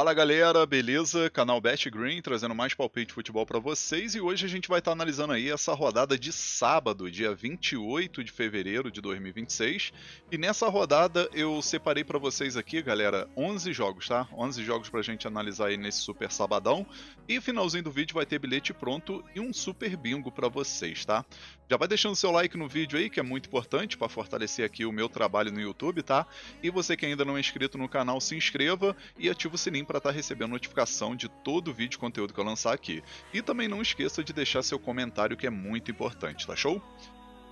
Fala galera, beleza? Canal Bet Green trazendo mais palpite de futebol para vocês e hoje a gente vai estar analisando aí essa rodada de sábado, dia 28 de fevereiro de 2026. E nessa rodada eu separei para vocês aqui, galera, 11 jogos, tá? 11 jogos pra gente analisar aí nesse super sabadão. E finalzinho do vídeo vai ter bilhete pronto e um super bingo para vocês, tá? Já vai deixando seu like no vídeo aí, que é muito importante para fortalecer aqui o meu trabalho no YouTube, tá? E você que ainda não é inscrito no canal, se inscreva e ativa o sininho para estar recebendo notificação de todo vídeo e conteúdo que eu lançar aqui. E também não esqueça de deixar seu comentário, que é muito importante, tá show?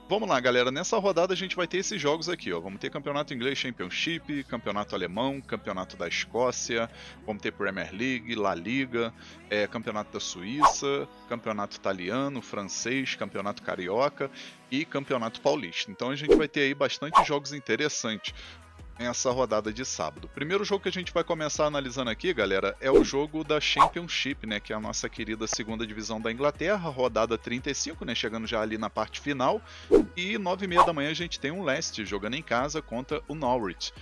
Vamos lá, galera. Nessa rodada a gente vai ter esses jogos aqui, ó. Vamos ter Campeonato Inglês Championship, Campeonato Alemão, Campeonato da Escócia, vamos ter Premier League, La Liga, Campeonato da Suíça, Campeonato Italiano, Francês, Campeonato Carioca e Campeonato Paulista. Então a gente vai ter aí bastante jogos interessantes nessa rodada de sábado. O primeiro jogo que a gente vai começar analisando aqui, galera, é o jogo da Championship, né, que é a nossa querida segunda divisão da Inglaterra, rodada 35, né, chegando já ali na parte final, e 9h30 da manhã a gente tem um Leicester jogando em casa contra o Norwich.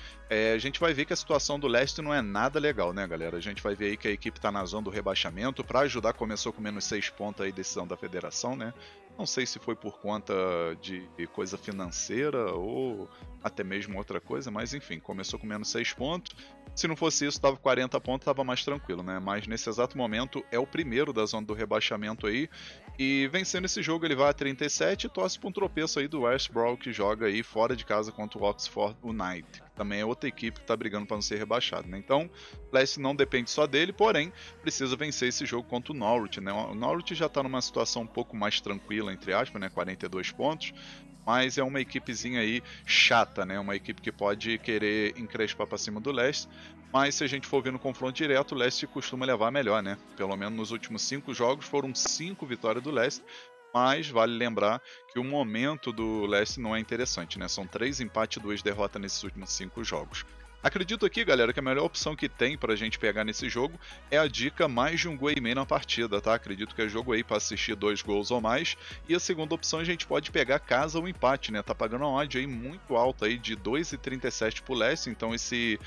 A gente vai ver que a situação do Leicester não é nada legal, né, galera? A gente vai ver aí que a equipe está na zona do rebaixamento. Para ajudar, começou com menos 6 pontos aí, decisão da federação, né? Não sei se foi por conta de coisa financeira ou até mesmo outra coisa, mas enfim, começou com menos 6 pontos. Se não fosse isso, estava 40 pontos, estava mais tranquilo, né? Mas nesse exato momento é o primeiro da zona do rebaixamento aí. E vencendo esse jogo ele vai a 37 e torce para um tropeço aí do West Brom, que joga aí fora de casa contra o Oxford United. Também é outra equipe que está brigando para não ser rebaixado, né? Então, o Leicester não depende só dele, porém, precisa vencer esse jogo contra o Norwich, né? O Norwich já está numa situação um pouco mais tranquila, entre aspas, né? 42 pontos, mas é uma equipezinha aí chata, né? Uma equipe que pode querer encrespar para cima do Leicester, mas se a gente for ver no confronto direto, o Leicester costuma levar melhor, né? Pelo menos nos últimos 5 jogos foram 5 vitórias do Leicester. Mas vale lembrar que o momento do Leicester não é interessante, né? São 3 empates e 2 derrotas nesses últimos 5 jogos. Acredito aqui, galera, que a melhor opção que tem pra gente pegar nesse jogo é a dica mais de um gol e meio na partida, tá? Acredito que é jogo aí pra assistir 2 gols ou mais. E a segunda opção a gente pode pegar casa ou empate, né? Tá pagando uma odd aí muito alta aí de 2,37 pro Leicester, então esse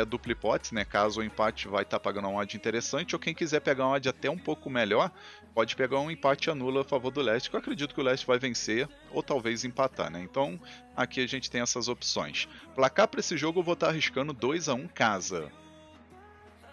duplo hipótese, né? Caso o empate vai estar pagando uma odd interessante, ou quem quiser pegar uma odd até um pouco melhor, pode pegar um empate anula a favor do Leicester, que eu acredito que o Leicester vai vencer, ou talvez empatar, né? Então, aqui a gente tem essas opções. Placar para esse jogo eu vou estar arriscando 2-1 casa.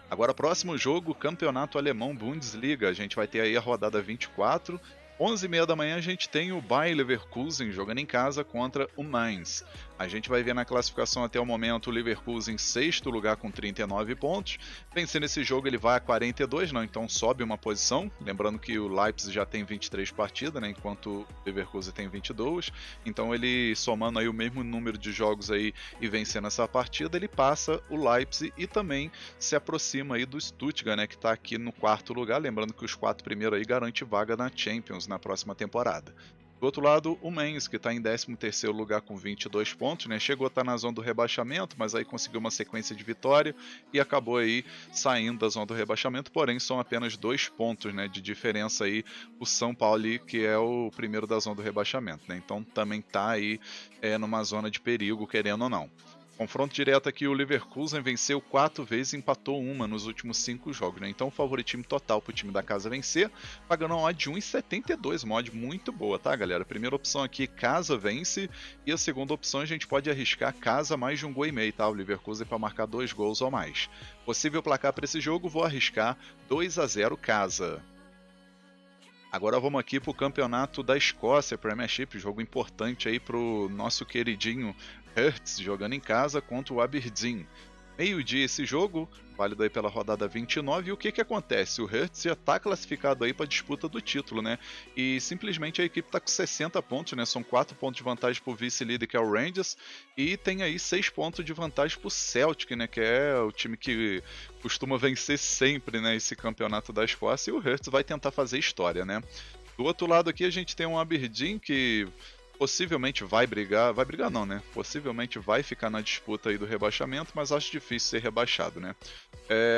Agora, próximo jogo, Campeonato Alemão Bundesliga. A gente vai ter aí a rodada 24. 11h30 da manhã a gente tem o Bayer Leverkusen jogando em casa contra o Mainz. A gente vai ver na classificação até o momento o Leverkusen em 6º lugar com 39 pontos. Vencendo esse jogo ele vai a 42, não, então sobe uma posição. Lembrando que o Leipzig já tem 23 partidas, né, enquanto o Leverkusen tem 22. Então ele somando aí o mesmo número de jogos aí e vencendo essa partida, ele passa o Leipzig e também se aproxima aí do Stuttgart, né, que está aqui no 4º lugar. Lembrando que os 4 primeiros aí garante vaga na Champions na próxima temporada. Do outro lado, o Mainz, que está em 13º lugar com 22 pontos, né? Chegou a estar na zona do rebaixamento, mas aí conseguiu uma sequência de vitória e acabou aí saindo da zona do rebaixamento, porém são apenas 2 pontos, né, de diferença aí o São Paulo, que é o primeiro da zona do rebaixamento, né? Então também está aí numa zona de perigo, querendo ou não. Confronto direto aqui, o Leverkusen venceu 4 vezes e empatou uma nos últimos 5 jogos, né? Então favoritismo total para o time da casa vencer, pagando uma odd de 1,72, uma odd muito boa, tá, galera? Primeira opção aqui, casa vence, e a segunda opção a gente pode arriscar casa mais de um gol e meio, tá? O Leverkusen para marcar 2 gols ou mais. Possível placar para esse jogo, vou arriscar 2-0 casa. Agora vamos aqui para o campeonato da Escócia, Premiership, jogo importante aí para o nosso queridinho Hearts jogando em casa contra o Aberdeen. Meio-dia esse jogo, válido aí pela rodada 29, e o que acontece? O Hearts já está classificado aí para a disputa do título, né? E simplesmente a equipe está com 60 pontos, né? São 4 pontos de vantagem para o vice-líder, que é o Rangers, e tem aí 6 pontos de vantagem para o Celtic, né? Que é o time que costuma vencer sempre, né, esse campeonato da Escócia, e o Hearts vai tentar fazer história, né? Do outro lado aqui a gente tem um Aberdeen que possivelmente vai brigar não, né? Possivelmente vai ficar na disputa aí do rebaixamento, mas acho difícil ser rebaixado, né?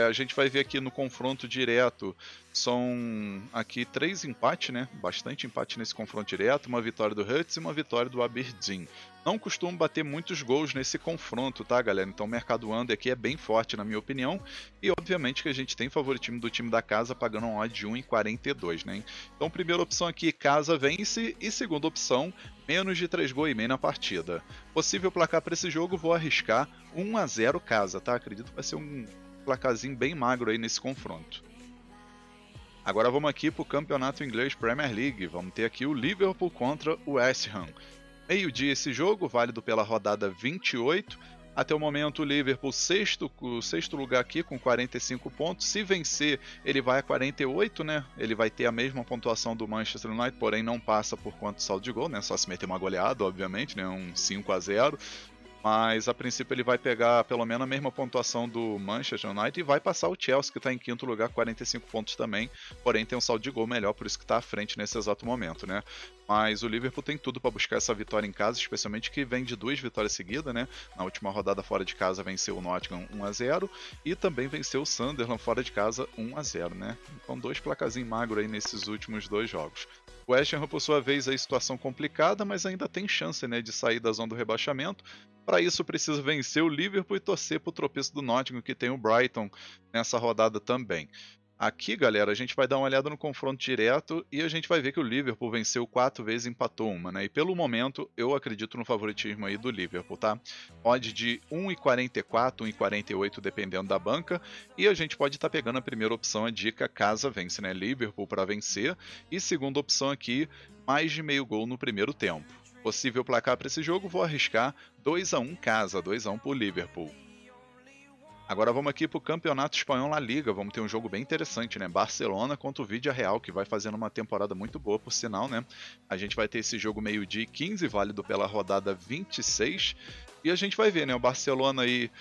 A gente vai ver aqui no confronto direto, São aqui 3 empates, né? Bastante empate nesse confronto direto, uma vitória do Hearts e uma vitória do Aberdeen. Não costumo bater muitos gols nesse confronto, tá, galera? Então o mercado under aqui é bem forte, na minha opinião. E obviamente que a gente tem favoritismo do time da casa pagando um odd de 1,42, né? Então primeira opção aqui, casa vence. E segunda opção, menos de 3,5 gols na partida. Possível placar para esse jogo, vou arriscar 1-0 casa, tá? Acredito que vai ser um placarzinho bem magro aí nesse confronto. Agora vamos aqui para o campeonato inglês Premier League. Vamos ter aqui o Liverpool contra o West Ham. Meio-dia esse jogo, válido pela rodada 28. Até o momento o Liverpool o sexto lugar aqui com 45 pontos. Se vencer, ele vai a 48, né? Ele vai ter a mesma pontuação do Manchester United, porém não passa por quanto saldo de gol, né? Só se meter uma goleada, obviamente, né? Um 5-0. Mas a princípio ele vai pegar pelo menos a mesma pontuação do Manchester United e vai passar o Chelsea, que está em quinto lugar, 45 pontos também, porém tem um saldo de gol melhor, por isso que está à frente nesse exato momento, né? Mas o Liverpool tem tudo para buscar essa vitória em casa, especialmente que vem de 2 vitórias seguidas, né? Na última rodada fora de casa venceu o Nottingham 1-0 e também venceu o Sunderland fora de casa 1-0, né? Então 2 placazinhos magros aí nesses últimos 2 jogos. O West Ham, por sua vez, é situação complicada, mas ainda tem chance, né, de sair da zona do rebaixamento. Para isso, precisa vencer o Liverpool e torcer para o tropeço do Nottingham, que tem o Brighton nessa rodada também. Aqui, galera, a gente vai dar uma olhada no confronto direto e a gente vai ver que o Liverpool venceu 4 vezes e empatou uma, né? E pelo momento, eu acredito no favoritismo aí do Liverpool, tá? Odd de 1,44, 1,48 dependendo da banca. E a gente pode estar pegando a primeira opção, a dica casa vence, né? Liverpool para vencer. E segunda opção aqui, mais de meio gol no primeiro tempo. Possível placar para esse jogo, vou arriscar 2-1 casa, 2-1 por Liverpool. Agora vamos aqui para o Campeonato Espanhol La Liga, vamos ter um jogo bem interessante, né? Barcelona contra o Villarreal, que vai fazendo uma temporada muito boa, por sinal, né? A gente vai ter esse jogo meio-dia e 15, válido pela rodada 26. E a gente vai ver, né? O Barcelona aí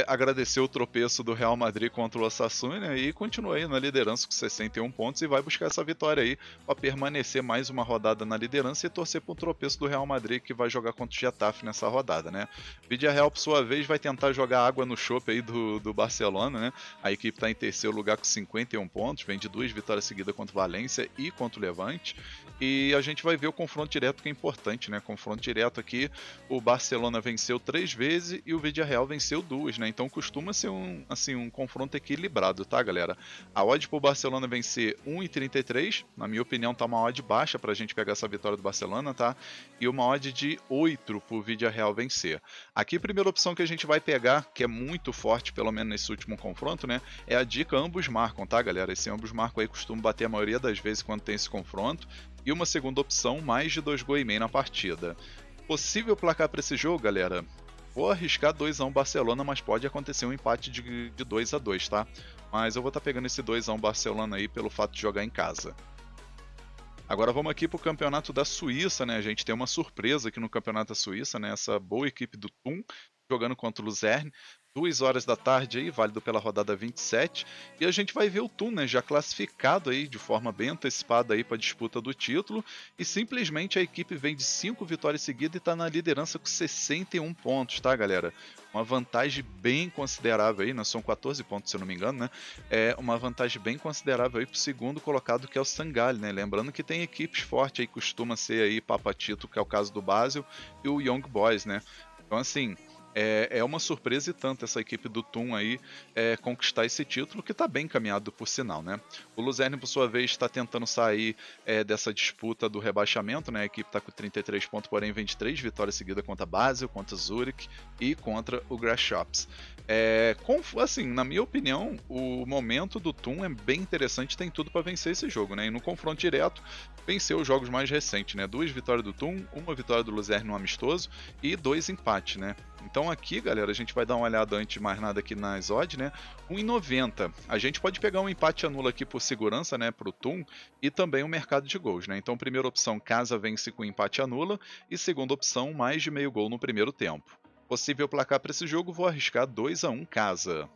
agradeceu o tropeço do Real Madrid contra o Osasuna e continua aí na liderança com 61 pontos e vai buscar essa vitória aí para permanecer mais uma rodada na liderança e torcer para o tropeço do Real Madrid que vai jogar contra o Getafe nessa rodada, né? O Villarreal, por sua vez, vai tentar jogar água no chope aí do Barcelona, né? A equipe está em terceiro lugar com 51 pontos, vem de 2 vitórias seguidas contra o Valência e contra o Levante. E a gente vai ver o confronto direto que é importante, né? Confronto direto aqui, o Barcelona venceu 3 vezes e o Villarreal venceu 2, né? Então costuma ser um confronto equilibrado, tá, galera? A odd pro Barcelona vencer 1,33, na minha opinião tá uma odd baixa pra gente pegar essa vitória do Barcelona, tá? E uma odd de 8 pro Villarreal vencer. Aqui a primeira opção que a gente vai pegar, que é muito forte, pelo menos nesse último confronto, né? É a dica ambos marcam, tá, galera? Esse ambos marcam aí costuma bater a maioria das vezes quando tem esse confronto. E uma segunda opção, mais de 2,5 gols na partida. Possível placar para esse jogo, galera? Vou arriscar 2-1 Barcelona, mas pode acontecer um empate de 2-2, tá? Mas eu vou estar pegando esse 2-1 Barcelona aí pelo fato de jogar em casa. Agora vamos aqui para o campeonato da Suíça, né? A gente tem uma surpresa aqui no campeonato da Suíça, né? Essa boa equipe do Thun jogando contra o Luzerne. 2 horas da tarde aí, válido pela rodada 27, e a gente vai ver o Thun, né, já classificado aí de forma bem antecipada aí para a disputa do título, e simplesmente a equipe vem de 5 vitórias seguidas e está na liderança com 61 pontos, tá, galera? Uma vantagem bem considerável aí, né? São 14 pontos, se eu não me engano, né? É uma vantagem bem considerável aí pro segundo colocado, que é o Sangalli, né? Lembrando que tem equipes fortes aí, costuma ser aí Papatito, que é o caso do Basel, e o Young Boys, né? Então, assim, é uma surpresa e tanto essa equipe do Thun aí conquistar esse título, que está bem encaminhado por sinal, né? O Luzerne, por sua vez, está tentando sair dessa disputa do rebaixamento, né? A equipe está com 33 pontos, porém vem de 3 vitórias seguidas contra Basel, contra Zurich e contra o Grasshoppers. Assim, na minha opinião, o momento do Thun é bem interessante, tem tudo para vencer esse jogo, né? E no confronto direto, venceu os jogos mais recentes, né? 2 vitórias do Thun, 1 vitória do Luzerne no amistoso e 2 empates, né? Então aqui, galera, a gente vai dar uma olhada antes de mais nada aqui nas odds, né? 1,90. A gente pode pegar um empate anula aqui por segurança, né, pro Thun, e também o mercado de gols, né? Então, primeira opção, casa vence com empate anula, e segunda opção, mais de meio gol no primeiro tempo. Possível placar para esse jogo, vou arriscar 2-1 casa.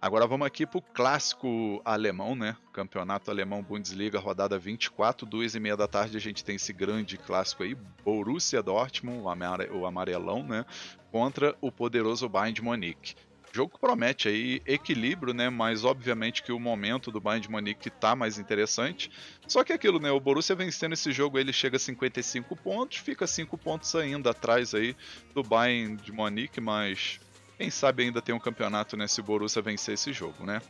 Agora vamos aqui para o clássico alemão, né? Campeonato Alemão Bundesliga, rodada 24, 2h30 da tarde a gente tem esse grande clássico aí, Borussia Dortmund, o amarelão, né? Contra o poderoso Bayern de Munique. Jogo que promete aí equilíbrio, né? Mas obviamente que o momento do Bayern de Munique tá mais interessante. Só que é aquilo, né? O Borussia vencendo esse jogo, ele chega a 55 pontos, fica 5 pontos ainda atrás aí do Bayern de Munique, mas quem sabe ainda tem um campeonato, né? Se o Borussia vencer esse jogo, né?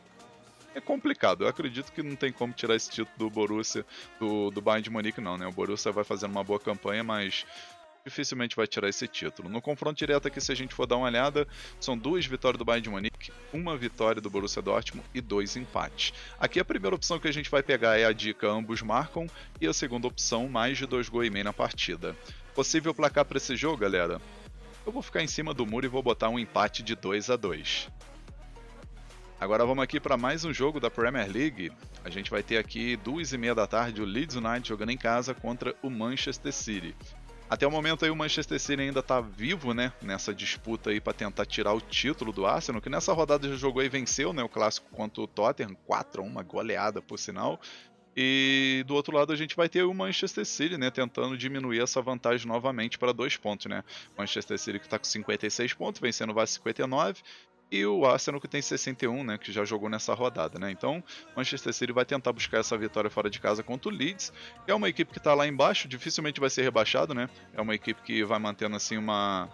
É complicado, eu acredito que não tem como tirar esse título do Borussia, do Bayern de Munique não, né? O Borussia vai fazendo uma boa campanha, mas dificilmente vai tirar esse título. No confronto direto aqui, se a gente for dar uma olhada, são 2 vitórias do Bayern de Munique, 1 vitória do Borussia Dortmund e 2 empates. Aqui a primeira opção que a gente vai pegar é a dica ambos marcam e a segunda opção mais de 2 gols e meio na partida. Possível placar para esse jogo, galera? Eu vou ficar em cima do muro e vou botar um empate de 2-2. Agora vamos aqui para mais um jogo da Premier League. A gente vai ter aqui 2h30 da tarde o Leeds United jogando em casa contra o Manchester City. Até o momento aí o Manchester City ainda está vivo, né, nessa disputa aí para tentar tirar o título do Arsenal, que nessa rodada já jogou e venceu, né, o clássico contra o Tottenham, 4-1, uma goleada por sinal. E do outro lado a gente vai ter o Manchester City, né, tentando diminuir essa vantagem novamente para 2 pontos, né. O Manchester City que está com 56 pontos, vencendo o Vasco 59, e o Arsenal que tem 61, né, que já jogou nessa rodada, né? Então, o Manchester City vai tentar buscar essa vitória fora de casa contra o Leeds, que é uma equipe que está lá embaixo, dificilmente vai ser rebaixado, né? É uma equipe que vai mantendo assim uma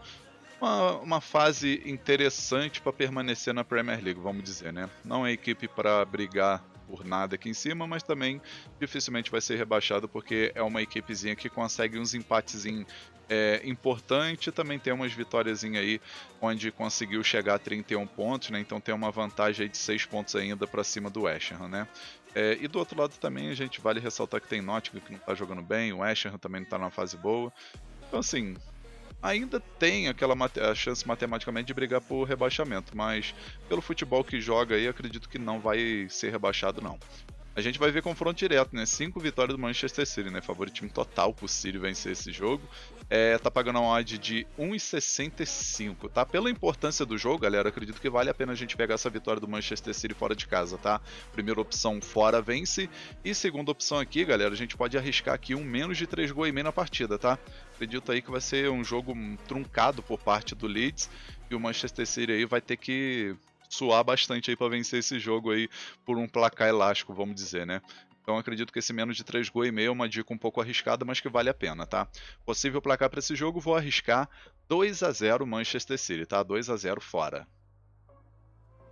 fase interessante para permanecer na Premier League, vamos dizer, né? Não é equipe para brigar por nada aqui em cima, mas também dificilmente vai ser rebaixado porque é uma equipezinha que consegue uns empatezinhos importante, também tem umas vitórias aí onde conseguiu chegar a 31 pontos, né? Então tem uma vantagem aí de 6 pontos ainda para cima do West Ham, né? E do outro lado também a gente vale ressaltar que tem Nottingham que não está jogando bem, o West Ham também não está numa fase boa. Então assim, ainda tem aquela a chance matematicamente de brigar por rebaixamento, mas pelo futebol que joga aí, acredito que não vai ser rebaixado não. A gente vai ver confronto direto, né? 5 vitórias do Manchester City, né? Favoritismo total pro City vencer esse jogo. Tá pagando uma odd de 1,65, tá? Pela importância do jogo, galera, acredito que vale a pena a gente pegar essa vitória do Manchester City fora de casa, tá? Primeira opção, fora vence. E segunda opção aqui, galera, a gente pode arriscar aqui um menos de 3 gols e meio na partida, tá? Acredito aí que vai ser um jogo truncado por parte do Leeds. E o Manchester City aí vai ter que suar bastante aí para vencer esse jogo aí por um placar elástico, vamos dizer, né? Então acredito que esse menos de 3 gols e meio é uma dica um pouco arriscada, mas que vale a pena, tá? Possível placar para esse jogo, vou arriscar 2-0 Manchester City, tá? 2-0 fora.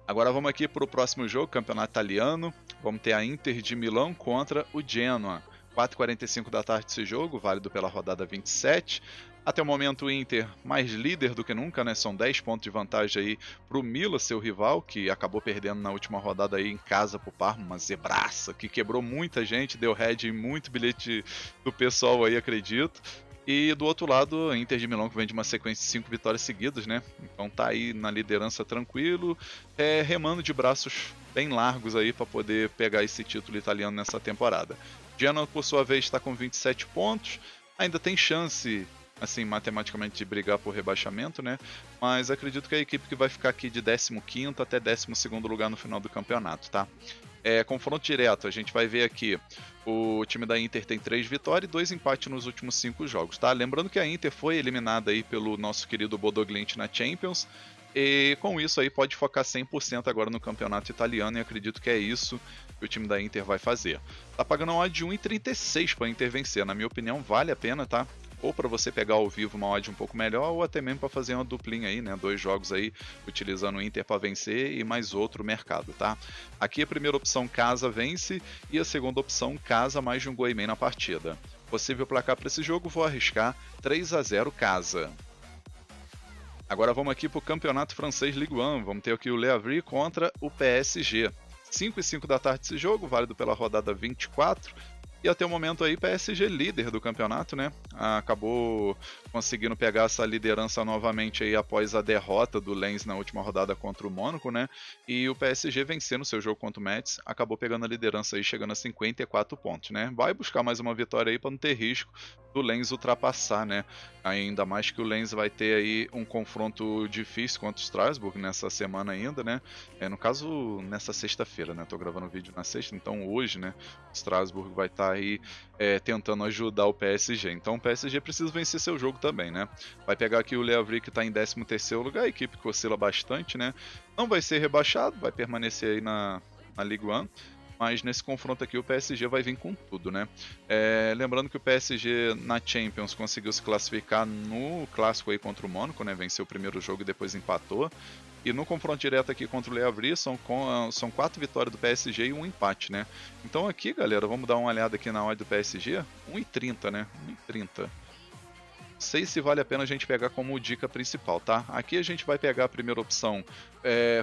Agora vamos aqui para o próximo jogo, campeonato italiano. Vamos ter a Inter de Milão contra o Genoa. 4h45 da tarde esse jogo, válido pela rodada 27. Até o momento o Inter mais líder do que nunca, né? São 10 pontos de vantagem aí pro Milan, seu rival, que acabou perdendo na última rodada aí em casa pro Parma, uma zebraça, que quebrou muita gente, deu head em muito bilhete do pessoal aí, acredito. E do outro lado, a Inter de Milão, que vem de uma sequência de 5 vitórias seguidas, né? Então tá aí na liderança tranquilo, remando de braços bem largos aí para poder pegar esse título italiano nessa temporada. Genoa, por sua vez, está com 27 pontos, ainda tem chance assim, matematicamente de brigar por rebaixamento, né? Mas acredito que é a equipe que vai ficar aqui de 15º até 12º lugar no final do campeonato, tá? Confronto direto, a gente vai ver aqui, o time da Inter tem 3 vitórias e 2 empates nos últimos 5 jogos, tá? Lembrando que a Inter foi eliminada aí pelo nosso querido Bodo Glimt na Champions, e com isso aí pode focar 100% agora no campeonato italiano, e acredito que é isso que o time da Inter vai fazer. Tá pagando uma odd de 1,36 para a Inter vencer, na minha opinião vale a pena, tá? Ou para você pegar ao vivo uma odd um pouco melhor, ou até mesmo para fazer uma duplinha aí, né? 2 jogos aí, utilizando o Inter para vencer e mais outro mercado, tá? Aqui a primeira opção, casa vence, e a segunda opção, casa mais de um gol e meio na partida. Possível placar para esse jogo, vou arriscar 3-0 casa. Agora vamos aqui para o campeonato francês Ligue 1, vamos ter aqui o Le Havre contra o PSG. 5h05 da tarde esse jogo, válido pela rodada 24. E até o momento aí, PSG líder do campeonato, né? Acabou conseguindo pegar essa liderança novamente aí após a derrota do Lens na última rodada contra o Mônaco, né? E o PSG vencendo seu jogo contra o Metz, acabou pegando a liderança aí, chegando a 54 pontos, né? Vai buscar mais uma vitória aí para não ter risco do Lens ultrapassar, né? Ainda mais que o Lens vai ter aí um confronto difícil contra o Strasbourg nessa semana ainda, né? No caso, nessa sexta-feira, né? Tô gravando o vídeo na sexta, então hoje, né? O Strasbourg vai estar aí tentando ajudar o PSG. Então o PSG precisa vencer seu jogo também, né? Vai pegar aqui o Le Havre, que está em 13º lugar, a equipe que oscila bastante, né? Não vai ser rebaixado, vai permanecer aí na Ligue 1. Mas nesse confronto aqui o PSG vai vir com tudo, né? Lembrando que o PSG na Champions conseguiu se classificar no clássico aí contra o Mônaco, né? Venceu o primeiro jogo e depois empatou. E no confronto direto aqui contra o Le Havre são 4 vitórias do PSG e um empate, né? Então aqui, galera, vamos dar uma olhada aqui na odd do PSG. 1,30, né? 1,30. Não sei se vale a pena a gente pegar como dica principal, tá? Aqui a gente vai pegar a primeira opção,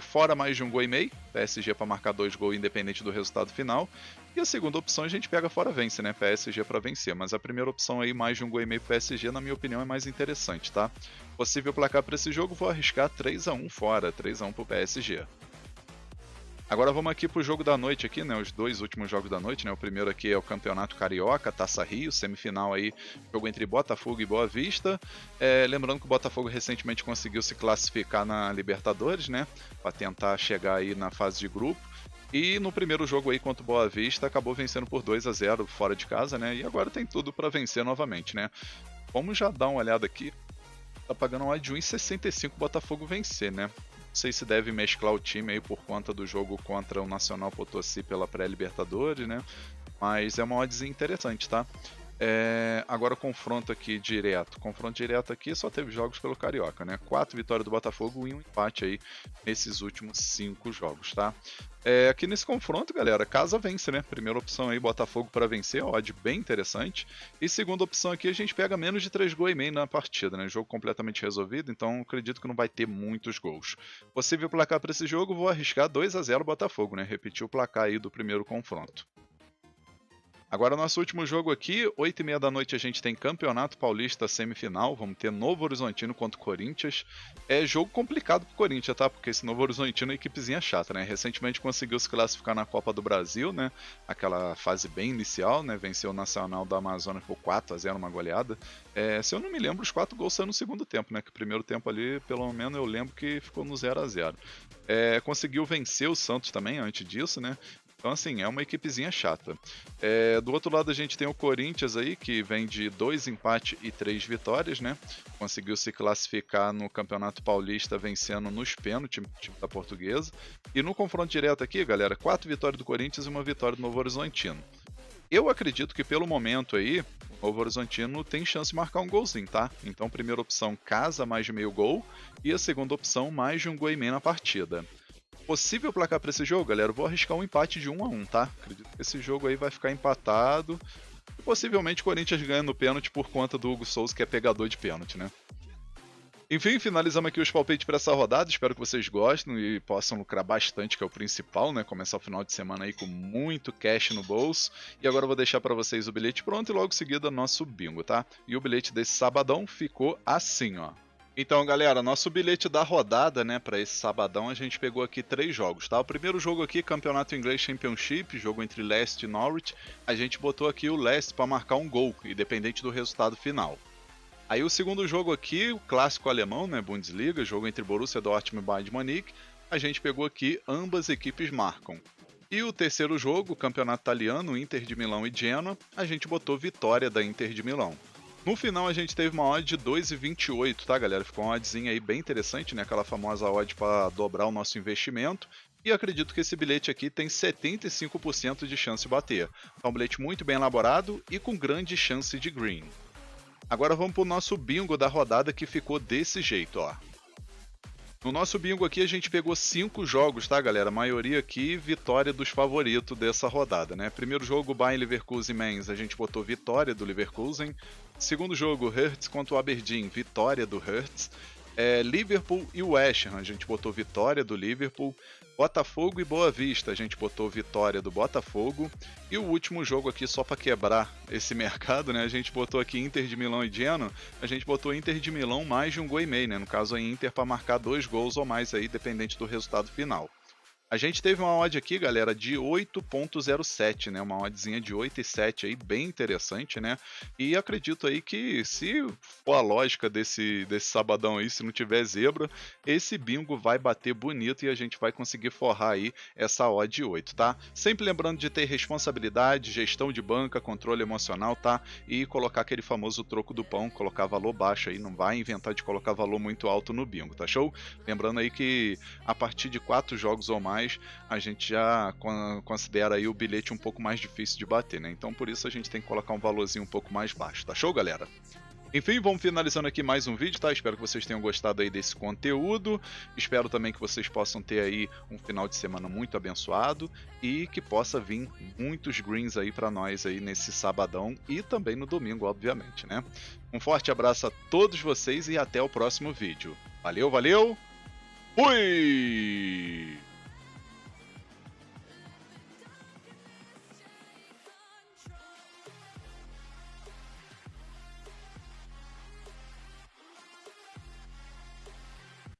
fora mais de 1,5 gol, PSG para marcar 2 gols independente do resultado final. E a segunda opção a gente pega fora vence, né? PSG para vencer. Mas a primeira opção aí, mais de 1,5 gol PSG, na minha opinião, é mais interessante, tá? Possível placar para esse jogo, vou arriscar 3-1 fora, 3-1 pro PSG. Agora vamos aqui pro jogo da noite aqui, né? Os dois últimos jogos da noite, né? O primeiro aqui é o Campeonato Carioca, Taça Rio, semifinal aí, jogo entre Botafogo e Boa Vista. Lembrando que o Botafogo recentemente conseguiu se classificar na Libertadores, né? Para tentar chegar aí na fase de grupo. E no primeiro jogo aí contra o Boa Vista acabou vencendo por 2-0 fora de casa, né? E agora tem tudo para vencer novamente, né? Vamos já dar uma olhada aqui. Tá pagando uma de 1,65 o Botafogo vencer, né? Não sei se deve mesclar o time aí por conta do jogo contra o Nacional Potosí pela pré-Libertadores, né? Mas é uma oddzinha interessante, tá? Agora confronto aqui direto. Confronto direto aqui só teve jogos pelo Carioca, né? 4 vitórias do Botafogo e um empate aí nesses últimos 5 jogos, tá? Aqui nesse confronto, galera, casa vence, né? Primeira opção aí, Botafogo para vencer, odd bem interessante. E segunda opção aqui, a gente pega menos de 3 gols e meio na partida, né? Jogo completamente resolvido, então acredito que não vai ter muitos gols. Possível placar para esse jogo, vou arriscar 2-0 Botafogo, né? Repetir o placar aí do primeiro confronto. Agora, nosso último jogo aqui, 8h30 da noite, a gente tem Campeonato Paulista semifinal. Vamos ter Novo Horizontino contra o Corinthians. É jogo complicado pro Corinthians, tá? Porque esse Novo Horizontino é equipezinha chata, né? Recentemente conseguiu se classificar na Copa do Brasil, né? Aquela fase bem inicial, né? Venceu o Nacional da Amazônia por 4-0, uma goleada. Se eu não me lembro, os 4 gols saíram no segundo tempo, né? Que o primeiro tempo ali, pelo menos eu lembro que ficou no 0-0. Conseguiu vencer o Santos também antes disso, né? Então, assim, é uma equipezinha chata. Do outro lado, a gente tem o Corinthians aí, que vem de 2 empates e 3 vitórias, né? Conseguiu se classificar no Campeonato Paulista vencendo nos pênaltis, time da Portuguesa. E no confronto direto aqui, galera, 4 vitórias do Corinthians e 1 vitória do Novo Horizontino. Eu acredito que pelo momento aí, o Novo Horizontino tem chance de marcar um golzinho, tá? Então, primeira opção, casa mais de meio gol. E a segunda opção, mais de 1 gol e meio na partida. Possível placar para esse jogo, galera, eu vou arriscar um empate de 1-1, tá? Acredito que esse jogo aí vai ficar empatado. E possivelmente o Corinthians ganha no pênalti por conta do Hugo Souza, que é pegador de pênalti, né? Enfim, finalizamos aqui os palpites para essa rodada. Espero que vocês gostem e possam lucrar bastante, que é o principal, né? Começar o final de semana aí com muito cash no bolso. E agora eu vou deixar para vocês o bilhete pronto e logo em seguida nosso bingo, tá? E o bilhete desse sabadão ficou assim, ó. Então, galera, nosso bilhete da rodada, né, para esse sabadão, a gente pegou aqui 3 jogos, tá? O primeiro jogo aqui, Campeonato Inglês Championship, jogo entre Leicester e Norwich, a gente botou aqui o Leicester para marcar um gol, independente do resultado final. Aí o segundo jogo aqui, o clássico alemão, né, Bundesliga, jogo entre Borussia Dortmund e Bayern de Munique, a gente pegou aqui ambas equipes marcam. E o terceiro jogo, Campeonato Italiano, Inter de Milão e Genoa, a gente botou vitória da Inter de Milão. No final a gente teve uma odd de 2,28, tá, galera? Ficou uma oddzinha aí bem interessante, né? Aquela famosa odd para dobrar o nosso investimento. E acredito que esse bilhete aqui tem 75% de chance de bater. É um bilhete muito bem elaborado e com grande chance de green. Agora vamos para o nosso bingo da rodada, que ficou desse jeito, ó. No nosso bingo aqui a gente pegou 5 jogos, tá, galera? A maioria aqui vitória dos favoritos dessa rodada, né? Primeiro jogo, Bayern Leverkusen Mainz, a gente botou vitória do Leverkusen. Segundo jogo, Hertz contra o Aberdeen, vitória do Hertz. Liverpool e West Ham, a gente botou vitória do Liverpool. Botafogo e Boa Vista, a gente botou vitória do Botafogo. E o último jogo aqui, só para quebrar esse mercado, né? A gente botou aqui Inter de Milão e Genoa. A gente botou Inter de Milão mais de 1 gol e meio, né? No caso, a Inter para marcar 2 gols ou mais aí, dependente do resultado final. A gente teve uma odd aqui, galera, de 8.07, né? Uma oddzinha de 8,7 aí, bem interessante, né? E acredito aí que se for a lógica desse sabadão aí, se não tiver zebra, esse bingo vai bater bonito e a gente vai conseguir forrar aí essa odd 8, tá? Sempre lembrando de ter responsabilidade, gestão de banca, controle emocional, tá? E colocar aquele famoso troco do pão, colocar valor baixo aí, não vai inventar de colocar valor muito alto no bingo, tá show? Lembrando aí que a partir de 4 jogos ou mais, a gente já considera aí o bilhete um pouco mais difícil de bater, né? Então por isso a gente tem que colocar um valorzinho um pouco mais baixo, tá show, galera? Enfim, vamos finalizando aqui mais um vídeo, tá? Espero que vocês tenham gostado aí desse conteúdo. Espero também que vocês possam ter aí um final de semana muito abençoado e que possa vir muitos greens aí para nós aí nesse sabadão e também no domingo, obviamente, né? Um forte abraço a todos vocês e até o próximo vídeo. Valeu, valeu! Fui!